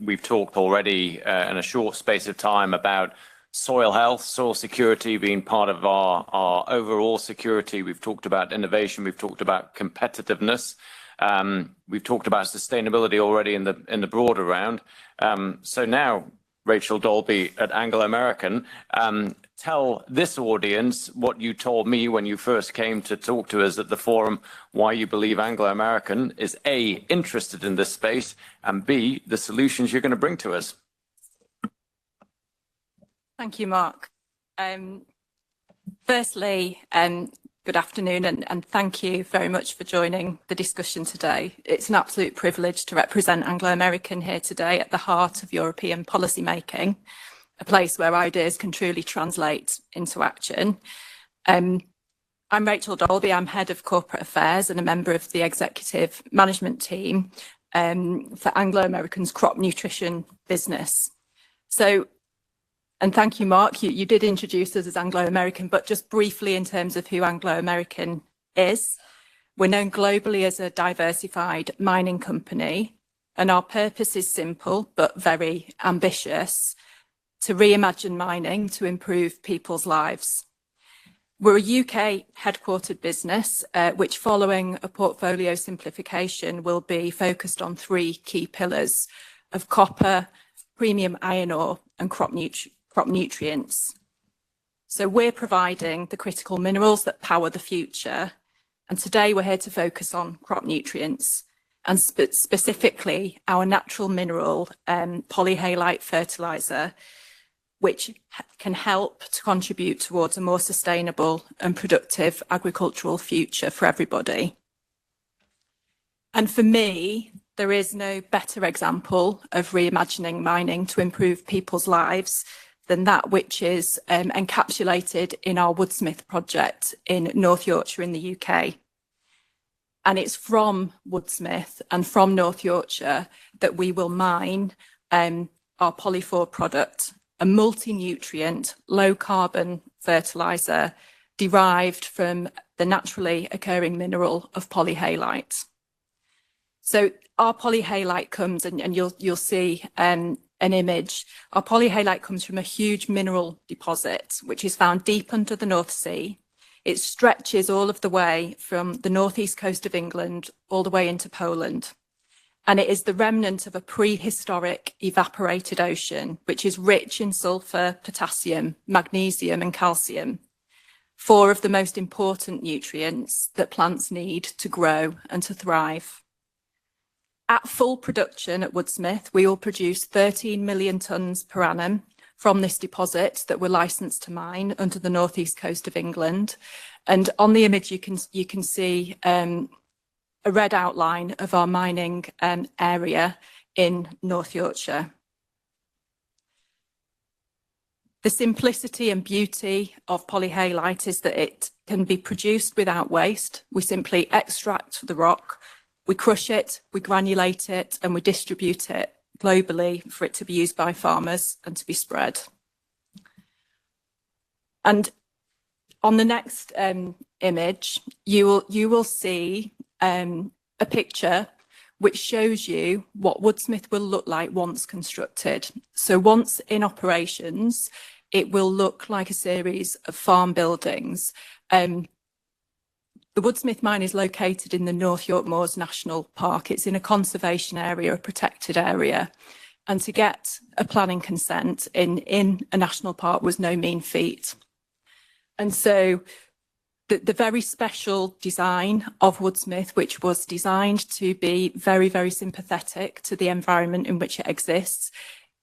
we've talked already in a short space of time about soil health, soil security being part of our overall security. We've talked about innovation. We've talked about competitiveness. We've talked about sustainability already in the broader round. So now, Rachel Dolby at Anglo American, tell this audience what you told me when you first came to talk to us at the forum, why you believe Anglo American is A, interested in this space, and B, the solutions you're going to bring to us. Thank you, Mark. Firstly, good afternoon, and thank you very much for joining the discussion today. It's an absolute privilege to represent Anglo American here today at the heart of European policy making, a place where ideas can truly translate into action. I'm Rachel Dolby. I'm Head of Corporate Affairs and a member of the executive management team for Anglo American's crop nutrition business. And thank you, Mark. You did introduce us as Anglo American, but just briefly in terms of who Anglo American is, we're known globally as a diversified mining company, and our purpose is simple but very ambitious: to reimagine mining to improve people's lives. We're a UK headquartered business, which following a portfolio simplification will be focused on three key pillars of copper, premium iron ore and crop nutrients. So we're providing the critical minerals that power the future. And today we're here to focus on crop nutrients and specifically our natural mineral polyhalite fertilizer, which can help to contribute towards a more sustainable and productive agricultural future for everybody. And for me, there is no better example of reimagining mining to improve people's lives than that which is encapsulated in our Woodsmith project in North Yorkshire in the UK. And it's from Woodsmith and from North Yorkshire that we will mine our Poly4 product, a multi-nutrient, low-carbon fertilizer derived from the naturally occurring mineral of polyhalite. So our polyhalite comes, and you'll see an image. Our polyhalite comes from a huge mineral deposit, which is found deep under the North Sea. It stretches all of the way from the northeast coast of England all the way into Poland. And it is the remnant of a prehistoric evaporated ocean, which is rich in sulfur, potassium, magnesium, and calcium, four of the most important nutrients that plants need to grow and to thrive. At full production at Woodsmith, we will produce 13 million tonnes per annum from this deposit that we're licensed to mine under the northeast coast of England. And on the image, you can see a red outline of our mining area in North Yorkshire. The simplicity and beauty of polyhalite is that it can be produced without waste. We simply extract the rock, we crush it, we granulate it, and we distribute it globally for it to be used by farmers and to be spread. And on the next image, you will see a picture which shows you what Woodsmith will look like once constructed. So once in operations, it will look like a series of farm buildings. The Woodsmith mine is located in the North York Moors National Park. It's in a conservation area, a protected area. And to get a planning consent in a national park was no mean feat. And so the very special design of Woodsmith, which was designed to be very, very sympathetic to the environment in which it exists,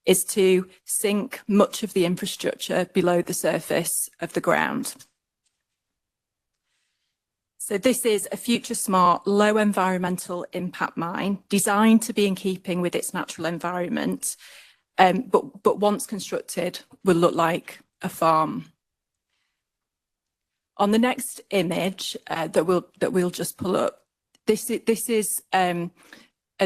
is to sink much of the infrastructure below the surface of the ground. So this is a future smart, low environmental impact mine designed to be in keeping with its natural environment, but once constructed will look like a farm. On the next image that we'll just pull up, this is a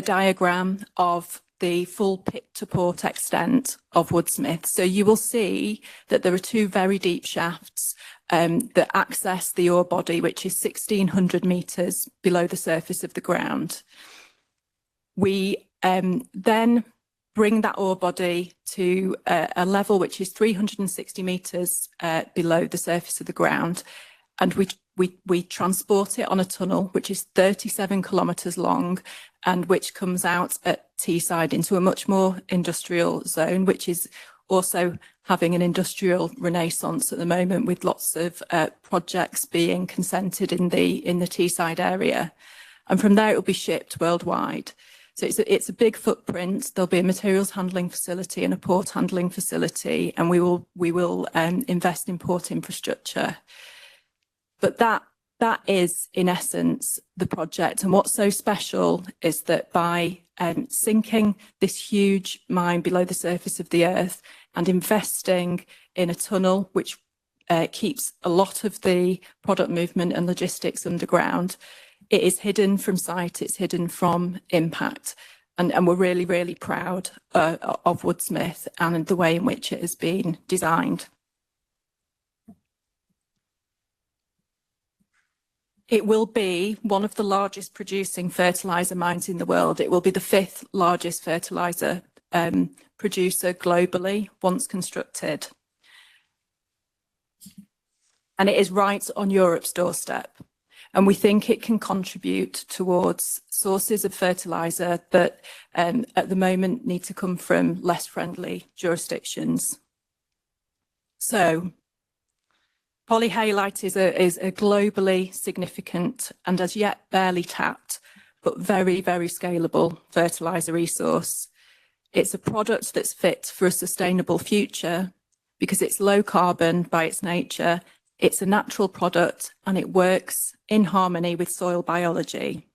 diagram of the full pit to port extent of Woodsmith. So you will see that there are two very deep shafts that access the ore body, which is 1,600 metres below the surface of the ground. We then bring that ore body to a level which is 360 metres below the surface of the ground. And we transport it on a tunnel, which is 37 kilometres long and which comes out at Teesside into a much more industrial zone, which is also having an industrial renaissance at the moment, with lots of projects being consented in the Teesside area. And from there, it will be shipped worldwide. So it's a big footprint. There'll be a materials handling facility and a port handling facility, and we will invest in port infrastructure. But that is, in essence, the project. And what's so special is that by sinking this huge mine below the surface of the earth and investing in a tunnel which keeps a lot of the product movement and logistics underground, it is hidden from sight, it's hidden from impact. And we're really, really proud of Woodsmith and the way in which it has been designed. It will be one of the largest producing fertiliser mines in the world. It will be the 5th largest fertiliser producer globally once constructed. And it is right on Europe's doorstep. And we think it can contribute towards sources of fertiliser that at the moment need to come from less friendly jurisdictions. So polyhalite is a globally significant and as yet barely tapped, but very, very scalable fertiliser resource. It's a product that's fit for a sustainable future because it's low carbon by its nature. It's a natural product and it works in harmony with soil biology.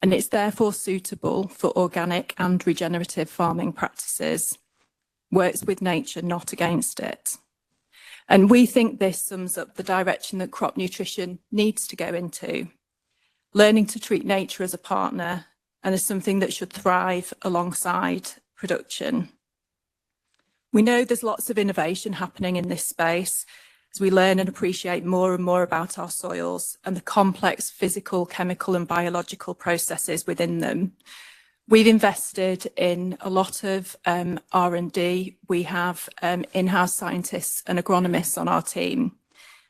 And it's therefore suitable for organic and regenerative farming practices. Works with nature, not against it. And we think this sums up the direction that crop nutrition needs to go into. Learning to treat nature as a partner and as something that should thrive alongside production. We know there's lots of innovation happening in this space as we learn and appreciate more and more about our soils and the complex physical, chemical and biological processes within them. We've invested in a lot of R&D. We have in-house scientists and agronomists on our team,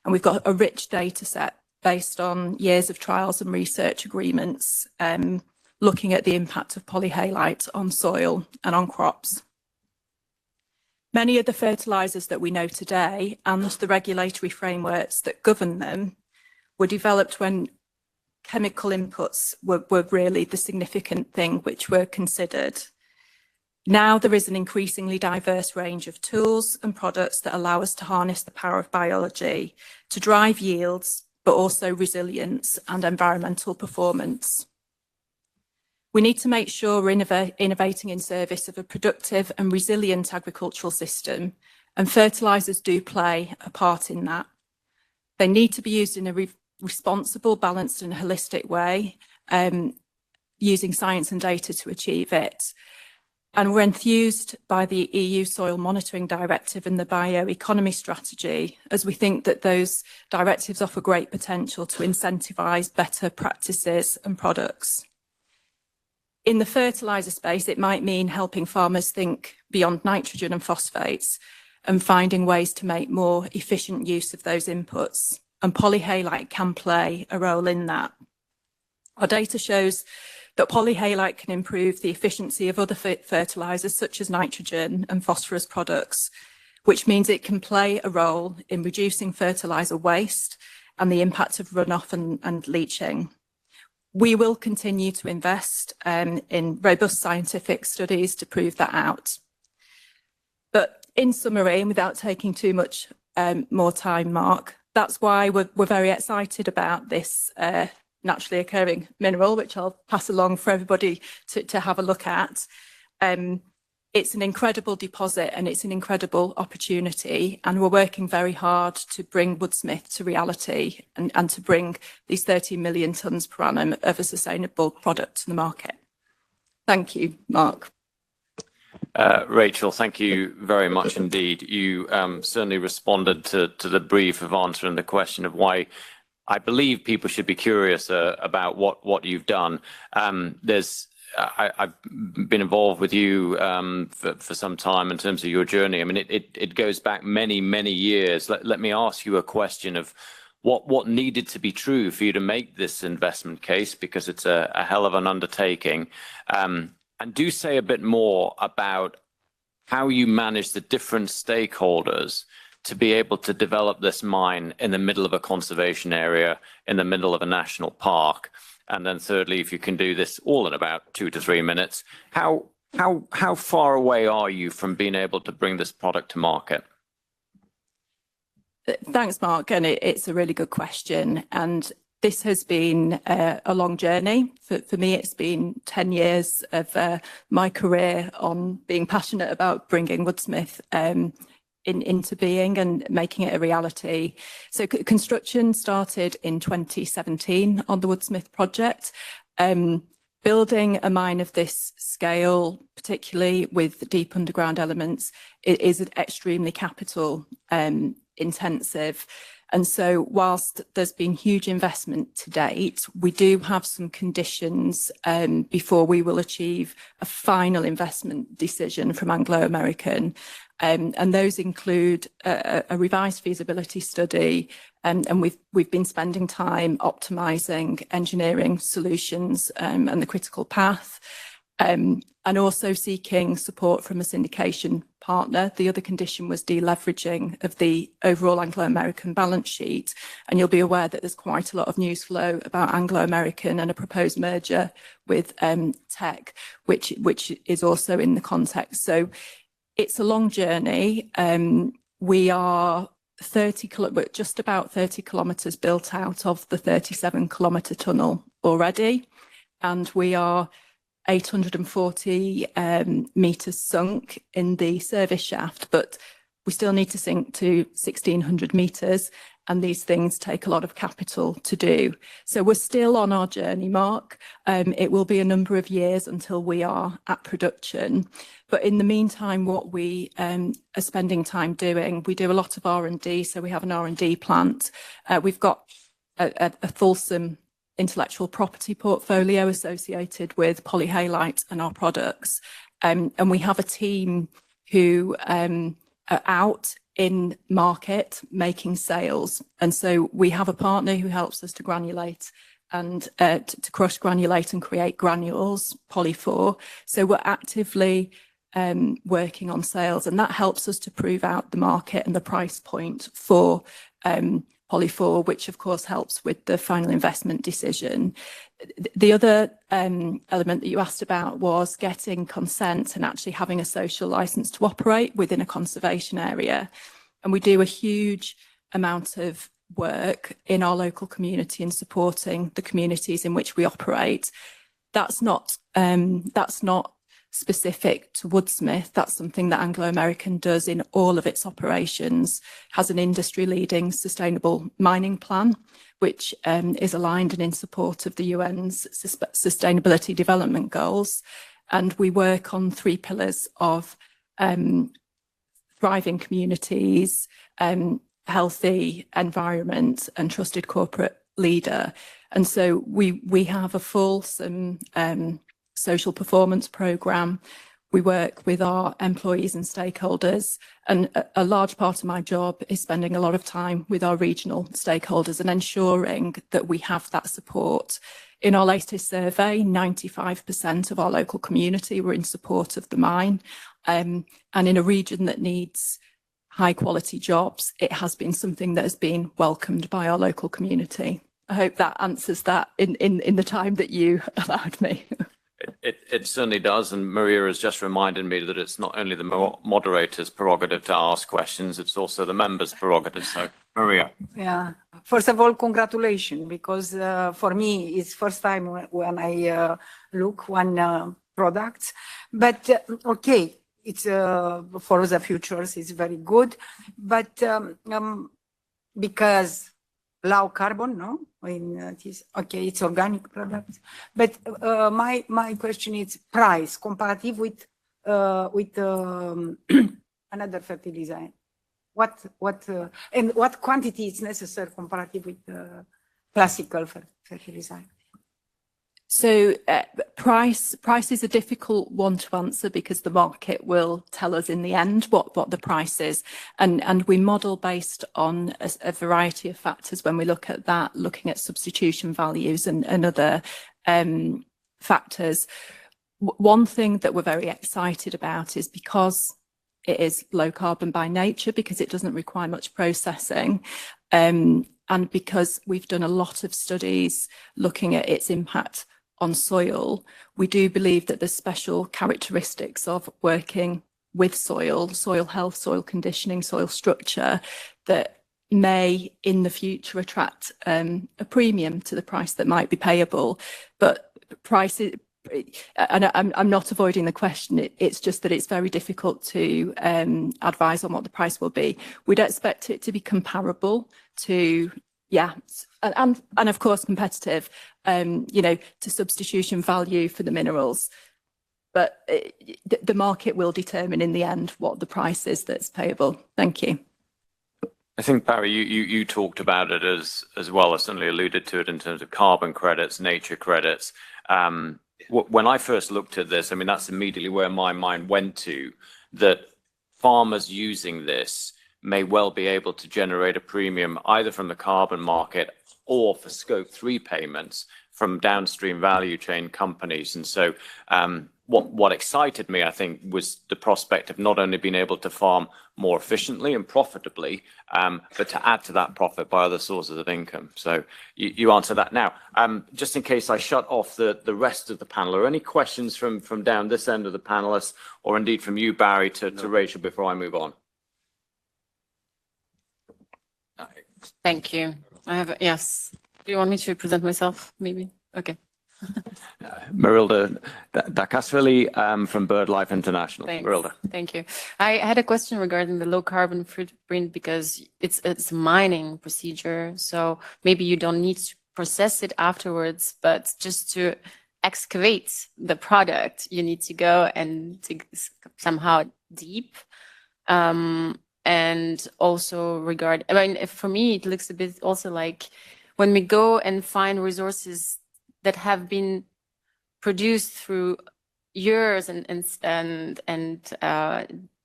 and we've got a rich data set based on years of trials and research agreements, looking at the impact of polyhalite on soil and on crops. Many of the fertilisers that we know today and the regulatory frameworks that govern them were developed when chemical inputs were really the significant thing which were considered. Now there is an increasingly diverse range of tools and products that allow us to harness the power of biology to drive yields, but also resilience and environmental performance. We need to make sure we're innovating in service of a productive and resilient agricultural system, and fertilisers do play a part in that. They need to be used in a responsible, balanced and holistic way, using science and data to achieve it. And we're enthused by the EU Soil Monitoring Directive and the Bioeconomy Strategy, as we think that those directives offer great potential to incentivise better practices and products. In the fertiliser space, it might mean helping farmers think beyond nitrogen and phosphates and finding ways to make more efficient use of those inputs. And polyhalite can play a role in that. Our data shows that polyhalite can improve the efficiency of other fertilisers such as nitrogen and phosphorus products, which means it can play a role in reducing fertiliser waste and the impact of runoff and leaching. We will continue to invest in robust scientific studies to prove that out. But in summary, and without taking too much more time, Mark, that's why we're very excited about this naturally occurring mineral, which I'll pass along for everybody to have a look at. It's an incredible deposit and it's an incredible opportunity, and we're working very hard to bring Woodsmith to reality and to bring these 30 million tonnes per annum of a sustainable product to the market. Thank you, Mark. Rachel, thank you very much indeed. You certainly responded to the brief of answering the question of why I believe people should be curious about what you've done. There's I've been involved with you for some time in terms of your journey. I mean, it goes back many, many years. Let me ask you a question of what needed to be true for you to make this investment case, because it's a hell of an undertaking. And do say a bit more about how you manage the different stakeholders to be able to develop this mine in the middle of a conservation area, in the middle of a national park. And then thirdly, if you can do this all in about 2 to 3 minutes, how far away are you from being able to bring this product to market? Thanks, Mark. And it's a really good question. And this has been a long journey. For me, it's been 10 years of my career on being passionate about bringing Woodsmith into being and making it a reality. So construction started in 2017 on the Woodsmith project. Building a mine of this scale, particularly with deep underground elements, is extremely capital intensive. And so whilst there's been huge investment to date, we do have some conditions before we will achieve a final investment decision from Anglo American. And those include a revised feasibility study, and we've been spending time optimizing engineering solutions and the critical path, and also seeking support from a syndication partner. The other condition was deleveraging of the overall Anglo American balance sheet. And you'll be aware that there's quite a lot of news flow about Anglo American and a proposed merger with Teck, which is also in the context. So it's a long journey. We are just about 30 kilometres built out of the 37-kilometre tunnel already, and we are 840 metres sunk in the service shaft, but we still need to sink to 1,600 metres, and these things take a lot of capital to do. So we're still on our journey, Mark. It will be a number of years until we are at production. But in the meantime, what we are spending time doing, we do a lot of R&D. So we have an R&D plant. We've got a fulsome intellectual property portfolio associated with polyhalite and our products. And we have a team who are out in market making sales. And so we have a partner who helps us to granulate and to crush, granulate and create granules, Poly4. So we're actively working on sales, and that helps us to prove out the market and the price point for Poly4, which of course helps with the final investment decision. The other element that you asked about was getting consent and actually having a social license to operate within a conservation area. And we do a huge amount of work in our local community and supporting the communities in which we operate. That's not specific to Woodsmith. That's something that Anglo American does in all of its operations, has an industry-leading sustainable mining plan, which is aligned and in support of the UN's Sustainability Development Goals. And we work on 3 pillars of thriving communities, healthy environment, and trusted corporate leader. And so we have a fulsome social performance programme. We work with our employees and stakeholders, and a large part of my job is spending a lot of time with our regional stakeholders and ensuring that we have that support. In our latest survey, 95% of our local community were in support of the mine, and in a region that needs high quality jobs, it has been something that has been welcomed by our local community. I hope that answers that in the time that you allowed me. It certainly does, and Maria has just reminded me that it's not only the moderator's prerogative to ask questions, it's also the members' prerogative. So, Maria. Yeah. First of all, congratulations, because for me, it's first time when I look one product. But okay, it's for the futures, it's very good. But because low carbon, no? It is okay, it's organic product. But my question is price comparative with another fertilizer. And what quantity is necessary comparative with classical fertilizer? So price is a difficult one to answer because the market will tell us in the end what the price is. And we model based on a variety of factors when we look at that, looking at substitution values and other factors. One thing that we're very excited about is because it is low carbon by nature, because it doesn't require much processing, and because we've done a lot of studies looking at its impact on soil, we do believe that there's special characteristics of working with soil health, soil conditioning, soil structure that may in the future attract a premium to the price that might be payable. But price is, and I'm not avoiding the question, it's just that it's very difficult to advise on what the price will be. We'd expect it to be comparable to, and of course competitive, to substitution value for the minerals. But the market will determine in the end what the price is that's payable. Thank you. I think, Barry, you talked about it as well, as certainly alluded to it in terms of carbon credits, nature credits. When I first looked at this, I mean, that's immediately where my mind went to, that farmers using this may well be able to generate a premium either from the carbon market or for Scope 3 payments from downstream value chain companies. And so what excited me, I think, was the prospect of not only being able to farm more efficiently and profitably, but to add to that profit by other sources of income. So you answer that now. Just in case I shut off the rest of the panel, are any questions from down this end of the panelists, or indeed from you, Barry, to Rachel before I move on? Thank you. Yes. Do you want me to present myself, maybe? Okay. Marilda Dakasvili from BirdLife International. Thanks. Marilda. Thank you. I had a question regarding the low carbon footprint because it's a mining procedure. So maybe you don't need to process it afterwards, but just to excavate the product, you need to go and dig somehow deep. And also for me, it looks a bit also like when we go and find resources that have been produced through years and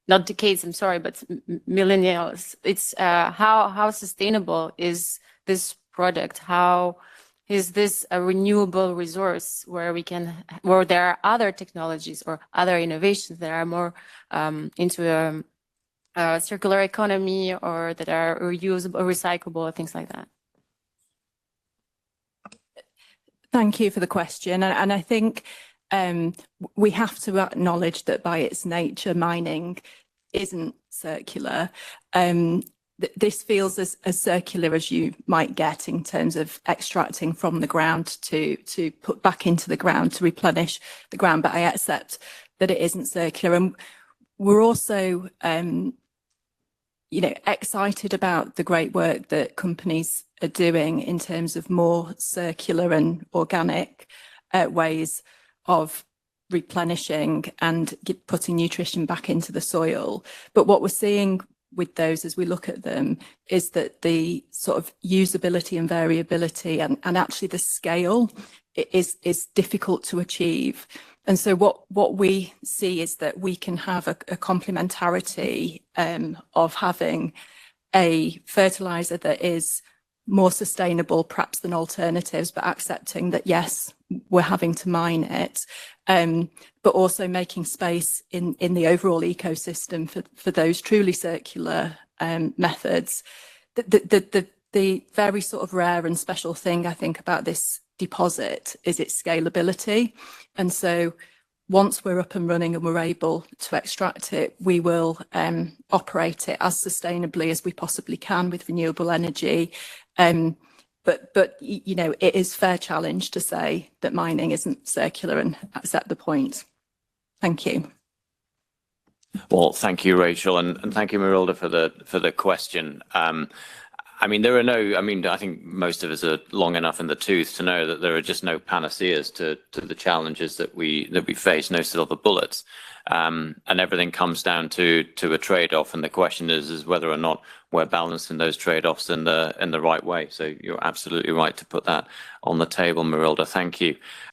not decades, I'm sorry, but millennials. It's how sustainable is this product? How is this a renewable resource where there are other technologies or other innovations that are more into circular economy or that are reusable, recyclable, things like that? Thank you for the question. And I think we have to acknowledge that by its nature, mining isn't circular. This feels as circular as you might get in terms of extracting from the ground to put back into the ground to replenish the ground. But I accept that it isn't circular. And we're also excited about the great work that companies are doing in terms of more circular and organic ways of replenishing and putting nutrition back into the soil. But what we're seeing with those as we look at them is that the sort of usability and variability and actually the scale is difficult to achieve. And so what we see is that we can have a complementarity of having a fertilizer that is more sustainable perhaps than alternatives, but accepting that, yes, we're having to mine it, but also making space in the overall ecosystem for those truly circular methods. The very sort of rare and special thing I think about this deposit is its scalability. And so once we're up and running and we're able to extract it, we will operate it as sustainably as we possibly can with renewable energy. But it is fair challenge to say that mining isn't circular and accept the point. Thank you. Well, thank you, Rachel, and thank you, Marilda, for the question. I think most of us are long enough in the tooth to know that there are just no panaceas to the challenges that we face, no silver bullets. And everything comes down to a trade-off. And the question is whether or not we're balancing those trade-offs in the right way. So you're absolutely right to put that on the table, Marilda. Thank you.